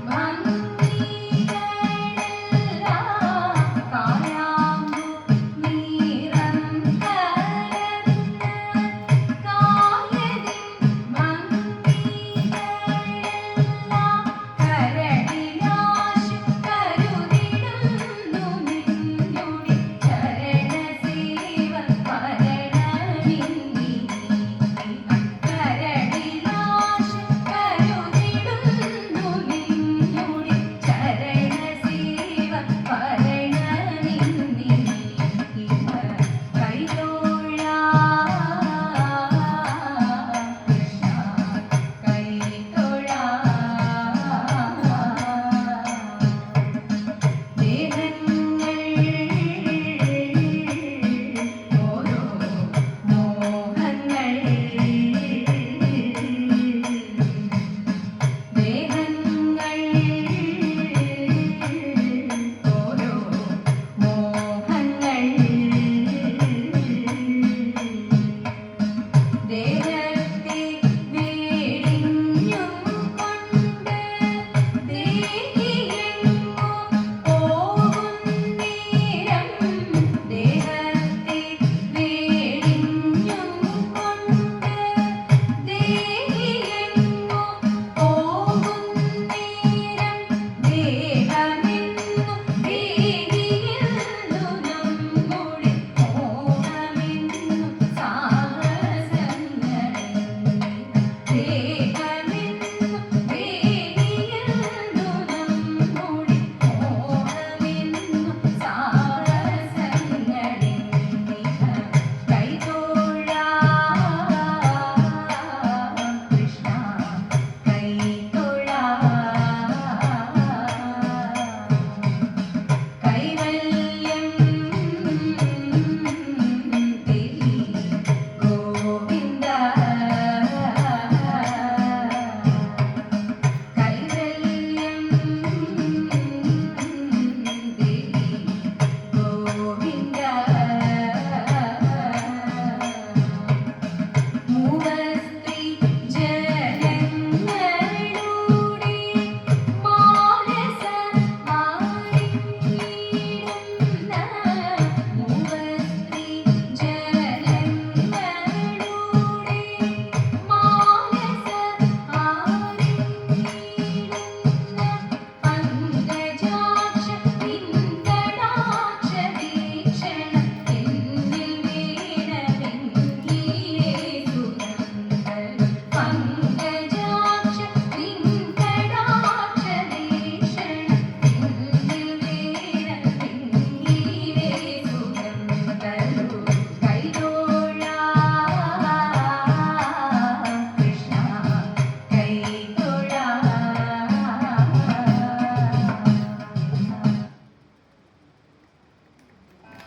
ഭംഗി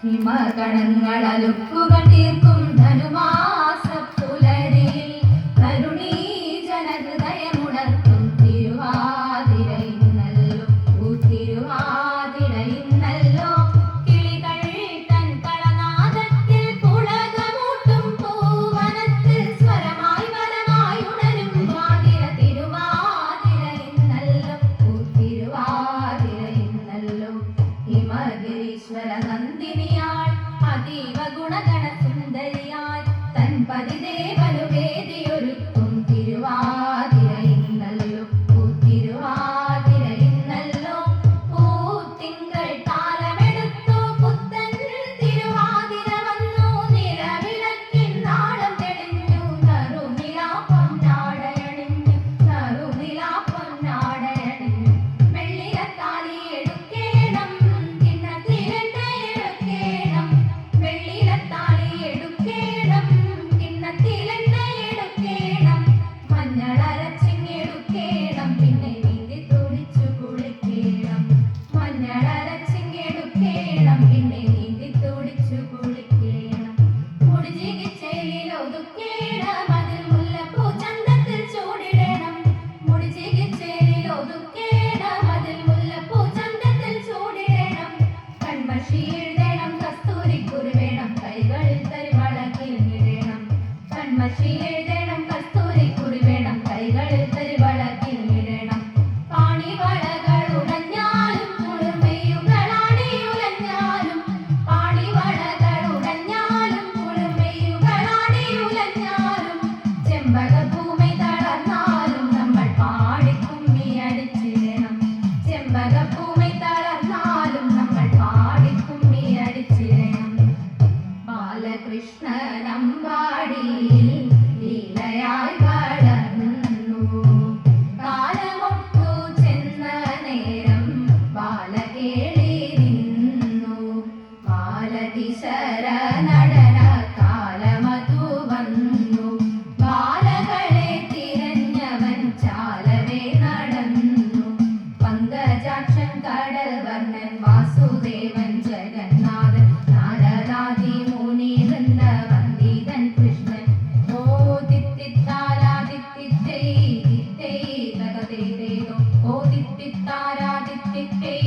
ഹിമകണങ്ങളലുക്കുകൾ തീർക്കും ധനുമാസപ്പുലരിയിൽ കരുണീ ജനഹൃദയമുണർത്തും തിരുവാതിരയിന്നല്ലോ തിരുവാതിരയിന്നല്ലോ കിളികൾ തൻ കളനാദത്തിൽ പുളകമൂട്ടും പൂവനത്തിൽ സ്വരമായി വരമായി ഉണരും വാതിര തിരുവാതിരയിന്നല്ലോ തിരുവാതിരയിന്നല്ലോ ഹിമഗിരീശ്വര നന്ദിനിയാൾ അതീവ ഗുണഗണ സുന്ദരിയായി തൻ പതിദേവനു വേദിയൊരുക്കും തിരുവാതിരയിന്നല്ലോ തിരുവാതിരയിന്നല്ലോ പൂത്തിങ്കൾ താലമെടുത്തു പുത്തൻ തിരുവാതിര വന്നു നിലവിളക്കിൻ നാളം തെളിഞ്ഞു നറുനിലാ പൊന്നാടയണിഞ്ഞു നറുനിലാ പൊന്നാടയണിഞ്ഞു വെള്ളിലത്താലി എടുക്കേണം കിണ്ണത്തിലെണ്ണ എടുക്കേണം വെള്ളിലത്താലി എടുക്കേണം കിണ്ണത്തിലെണ്ണ എടുക്കേണം മഞ്ഞളരച്ചിങ്ങെടുക്കേണം പിന്നെ നീന്തി തുടിച്ചു കുളിക്കേണം മഞ്ഞളരച്ചിങ്ങെടുക്കേണം പിന്നെ നീന്തി തുടിച്ചു കുളിക്കേണം മുടിചികിച്ചേലിൽ ഒതുക്കേണം അതിൽ മുല്ലപ്പൂ ചന്തത്തിൽ ചൂടിടണം മുടിചികിച്ചേലിൽ ഒതുക്കേണം അതിൽ മുല്ലപ്പൂ ചന്തത്തിൽ ചൂടിടണം കൺമഷി എഴുതണം കസ്തൂരിക്കുരു വേണം കൈകളിൽ തരിവളക്കിൽ ഇടണം കൺമഷി എഴുതണം കസ്തൂരിക്കുരു വേണം കൈകളിൽ തരിവളക്കിൽ ഇടണം പാണിവളകൾ ഉടഞ്ഞാലും കുളിർമയുകളാടിയുലഞ്ഞാലും പാണിവളകൾ ഉടഞ്ഞാലും കുളിർമയുകളാടിയുലഞ്ഞാലും ചെമ്പകപ്പൂമൈ തളർന്നാലും നമ്മൾ പാടിക്കുമ്മി അടിച്ചിടണം ചെമ്പകപ്പൂമൈ തളർന്നാലും നമ്മൾ പാടിക്കുമ്മി അടിച്ചിടണം ബാലകൃഷ്ണനമ്പാടിയിൽ ലീലയായി വളർന്നു കാലമൊട്ടു ചെന്ന നേരം ബാലകേളി നിന്നു ബാലകിശര നടന കാലമതു വന്നു ബാലകളെ തിരഞ്ഞവൻ ചാലവേ നടന്നു പങ്കജാക്ഷൻ കടൽ വർണ്ണൻ വാസുദേവൻ ജഗന്നാഥൻ നാരദാദി മുനി വൃന്ദ വന്ദിതൻ കൃഷ്ണൻ ഓ തിത്തിത്താരാ തിത്തിത്തൈ തിത്തൈ തകതൈ തൈതോ ഓ തിത്തിത്താരാ തിത്തിത്തൈ